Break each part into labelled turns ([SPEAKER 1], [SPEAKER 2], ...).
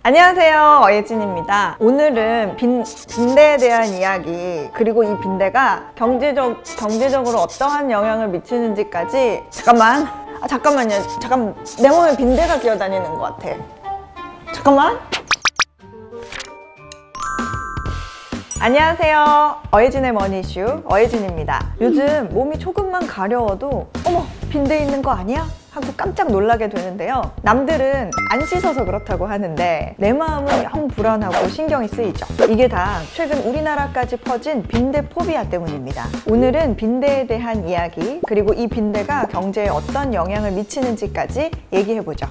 [SPEAKER 1] 안녕하세요, 어예진입니다. 오늘은 빈대에 대한 이야기, 그리고 이 빈대가 경제적으로 어떠한 영향을 미치는지까지. 잠깐만요. 내 몸에 빈대가 기어다니는 것 같아. 잠깐만. 안녕하세요, 어예진의 머니이슈 어예진입니다. 요즘 몸이 조금만 가려워도 어머, 빈대 있는 거 아니야? 하고 깜짝 놀라게 되는데요. 남들은 안 씻어서 그렇다고 하는데 내 마음은 영 불안하고 신경이 쓰이죠. 이게 다 최근 우리나라까지 퍼진 빈대 포비아 때문입니다. 오늘은 빈대에 대한 이야기, 그리고 이 빈대가 경제에 어떤 영향을 미치는지까지 얘기해보죠.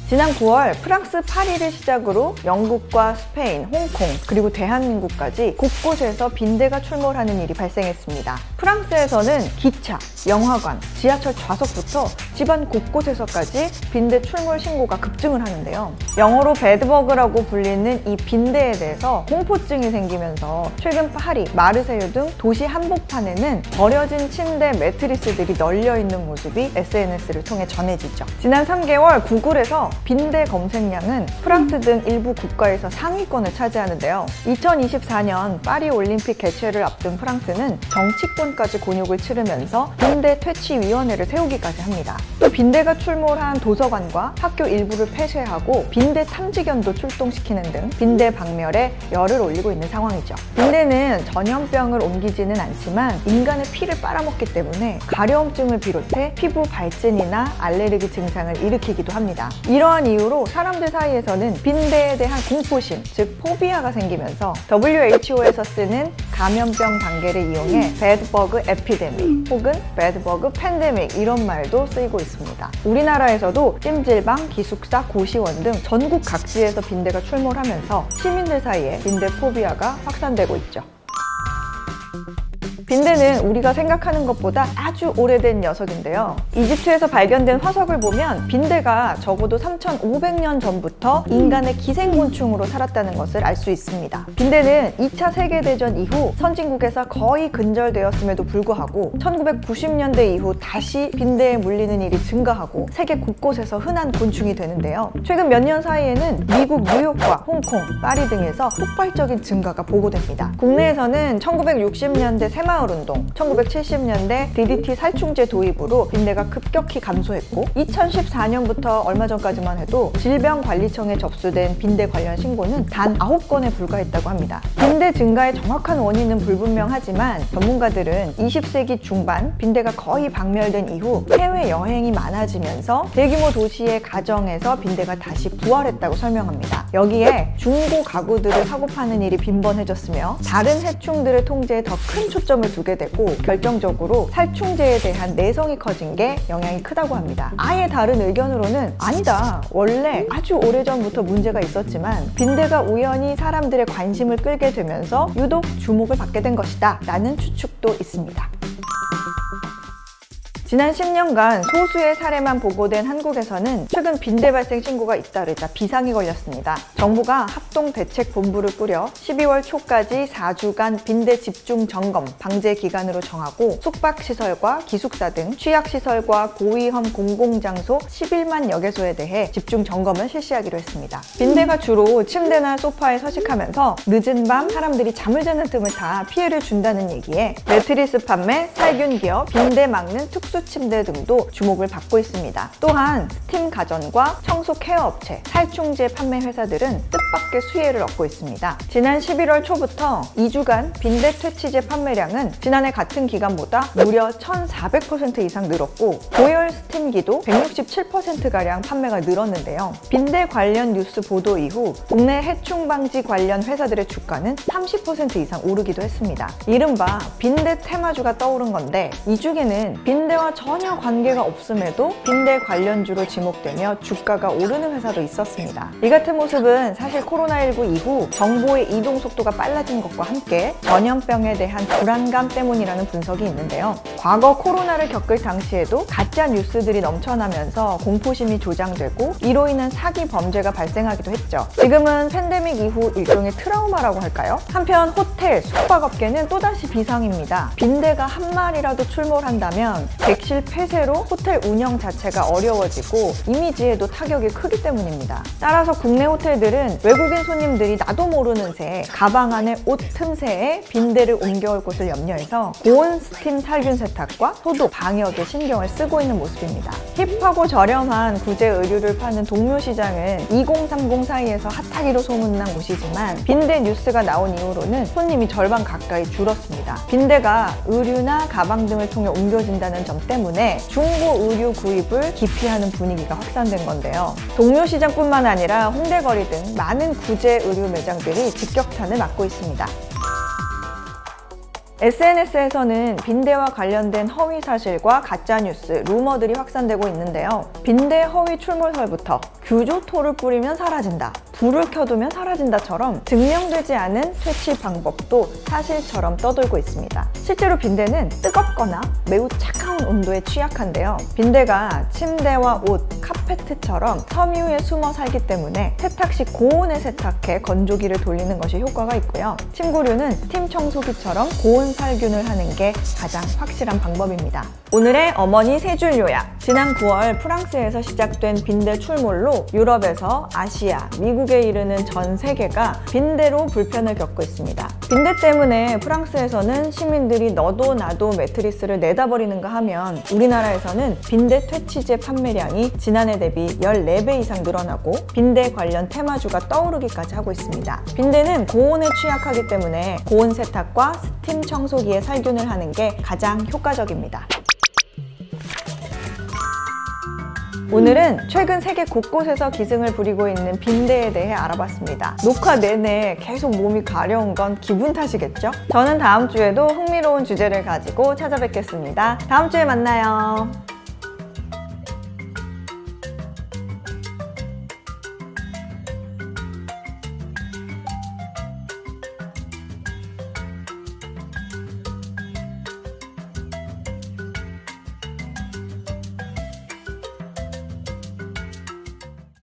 [SPEAKER 1] 지난 9월 프랑스 파리를 시작으로 영국과 스페인, 홍콩, 그리고 대한민국까지 곳곳에서 빈대가 출몰하는 일이 발생했습니다. 프랑스에서는 기차, 영화관, 지하철 좌석부터 집안 곳곳에서까지 빈대 출몰 신고가 급증을 하는데요. 영어로 배드버그라고 불리는 이 빈대에 대해서 공포증이 생기면서 최근 파리, 마르세유 등 도시 한복판에는 버려진 침대 매트리스들이 널려있는 모습이 SNS를 통해 전해지죠. 지난 3개월 구글에서 빈대 검색량은 프랑스 등 일부 국가에서 상위권을 차지하는데요. 2024년 파리 올림픽 개최를 앞둔 프랑스는 정치권까지 곤욕을 치르면서 빈대 퇴치위원회를 세우기까지 합니다. 또 빈대가 출몰한 도서관과 학교 일부를 폐쇄하고 빈대 탐지견도 출동시키는 등 빈대 박멸에 열을 올리고 있는 상황이죠. 빈대는 전염병을 옮기지는 않지만 인간의 피를 빨아먹기 때문에 가려움증을 비롯해 피부 발진이나 알레르기 증상을 일으키기도 합니다. 이러한 이유로 사람들 사이에서는 빈대에 대한 공포심, 즉 포비아가 생기면서 WHO에서 쓰는 감염병 단계를 이용해 배드버그 에피데믹 혹은 배드버그 팬데믹 이런 말도 쓰이고 있습니다. 우리나라에서도 찜질방, 기숙사, 고시원 등 전국 각지에서 빈대가 출몰하면서 시민들 사이에 빈대 포비아가 확산되고 있죠. 빈대는 우리가 생각하는 것보다 아주 오래된 녀석인데요. 이집트에서 발견된 화석을 보면 빈대가 적어도 3,500년 전부터 인간의 기생곤충으로 살았다는 것을 알 수 있습니다. 빈대는 2차 세계대전 이후 선진국에서 거의 근절되었음에도 불구하고 1990년대 이후 다시 빈대에 물리는 일이 증가하고 세계 곳곳에서 흔한 곤충이 되는데요. 최근 몇 년 사이에는 미국 뉴욕과 홍콩, 파리 등에서 폭발적인 증가가 보고됩니다. 국내에서는 1960년대 새마을운동, 1970년대 DDT 살충제 도입으로 빈대가 급격히 감소했고 2014년부터 얼마 전까지만 해도 질병관리청에 접수된 빈대 관련 신고는 단 9건에 불과했다고 합니다. 빈대 증가의 정확한 원인은 불분명하지만 전문가들은 20세기 중반 빈대가 거의 박멸된 이후 해외여행이 많아지면서 대규모 도시의 가정에서 빈대가 다시 부활했다고 설명합니다. 여기에 중고 가구들을 사고 파는 일이 빈번해졌으며 다른 해충들의 통제에 더 큰 초점을 두게 되고 결정적으로 살충제에 대한 내성이 커진 게 영향이 크다고 합니다. 아예 다른 의견으로는 아니다, 원래 아주 오래전부터 문제가 있었지만 빈대가 우연히 사람들의 관심을 끌게 되면서 유독 주목을 받게 된 것이다 라는 추측도 있습니다. 지난 10년간 소수의 사례만 보고된 한국에서는 최근 빈대 발생 신고가 잇따르자 비상이 걸렸습니다. 정부가 합동대책본부를 꾸려 12월 초까지 4주간 빈대 집중 점검 방제 기간으로 정하고 숙박시설과 기숙사 등 취약시설과 고위험 공공장소 11만 여 개소에 대해 집중 점검을 실시하기로 했습니다. 빈대가 주로 침대나 소파에 서식하면서 늦은 밤 사람들이 잠을 자는 틈을 타 피해를 준다는 얘기에 매트리스 판매, 살균 기업, 빈대 막는 특수 침대 등도 주목을 받고 있습니다. 또한 스팀 가전과 청소 케어 업체, 살충제 판매 회사들은 뜻밖의 수혜를 얻고 있습니다. 지난 11월 초부터 2주간 빈대 퇴치제 판매량은 지난해 같은 기간보다 무려 1,400% 이상 늘었고 고열 스팀기도 167%가량 판매가 늘었는데요. 빈대 관련 뉴스 보도 이후 국내 해충 방지 관련 회사들의 주가는 30% 이상 오르기도 했습니다. 이른바 빈대 테마주가 떠오른 건데 이 중에는 빈대와 전혀 관계가 없음에도 빈대 관련주로 지목되며 주가가 오르는 회사도 있었습니다. 이 같은 모습은 사실 코로나19 이후 정보의 이동 속도가 빨라진 것과 함께 전염병에 대한 불안감 때문이라는 분석이 있는데요. 과거 코로나를 겪을 당시에도 가짜 뉴스들이 넘쳐나면서 공포심이 조장되고 이로 인한 사기 범죄가 발생하기도 했죠. 지금은 팬데믹 이후 일종의 트라우마라고 할까요? 한편 호텔, 숙박업계는 또다시 비상입니다. 빈대가 한 마리라도 출몰한다면 객실 폐쇄로 호텔 운영 자체가 어려워지고 이미지에도 타격이 크기 때문입니다. 따라서 국내 호텔들은 외국인 손님들이 나도 모르는 새 가방 안에 옷 틈새에 빈대를 옮겨올 것을 염려해서 고온 스팀 살균 세탁과 소독, 방역에 신경을 쓰고 있는 모습입니다. 힙하고 저렴한 구제 의류를 파는 동묘시장은 2030 사이에서 핫하기로 소문난 곳이지만 빈대 뉴스가 나온 이후로는 손님이 절반 가까이 줄었습니다. 빈대가 의류나 가방 등을 통해 옮겨진다는 점 때문에 중고 의류 구입을 기피하는 분위기가 확산된 건데요. 동묘시장뿐만 아니라 홍대거리 등 많은 구제 의류 매장들이 직격탄을 맞고 있습니다. SNS에서는 빈대와 관련된 허위 사실과 가짜뉴스, 루머들이 확산되고 있는데요. 빈대 허위 출몰설부터 규조토를 뿌리면 사라진다, 불을 켜두면 사라진다처럼 증명되지 않은 퇴치 방법도 사실처럼 떠돌고 있습니다. 실제로 빈대는 뜨겁거나 매우 차가운 온도에 취약한데요. 빈대가 침대와 옷, 카페트처럼 섬유에 숨어 살기 때문에 세탁 시 고온에 세탁해 건조기를 돌리는 것이 효과가 있고요. 침구류는 스팀 청소기처럼 고온 살균을 하는 게 가장 확실한 방법입니다. 오늘의 어머니 세 줄 요약. 지난 9월 프랑스에서 시작된 빈대 출몰로 유럽에서 아시아, 미국에 이르는 전 세계가 빈대로 불편을 겪고 있습니다. 빈대 때문에 프랑스에서는 시민들이 너도 나도 매트리스를 내다버리는가 하면 우리나라에서는 빈대 퇴치제 판매량이 지난해 대비 14배 이상 늘어나고 빈대 관련 테마주가 떠오르기까지 하고 있습니다. 빈대는 고온에 취약하기 때문에 고온 세탁과 스팀 청소기에 살균을 하는 게 가장 효과적입니다. 오늘은 최근 세계 곳곳에서 기승을 부리고 있는 빈대에 대해 알아봤습니다. 녹화 내내 계속 몸이 가려운 건 기분 탓이겠죠? 저는 다음 주에도 흥미로운 주제를 가지고 찾아뵙겠습니다. 다음 주에 만나요.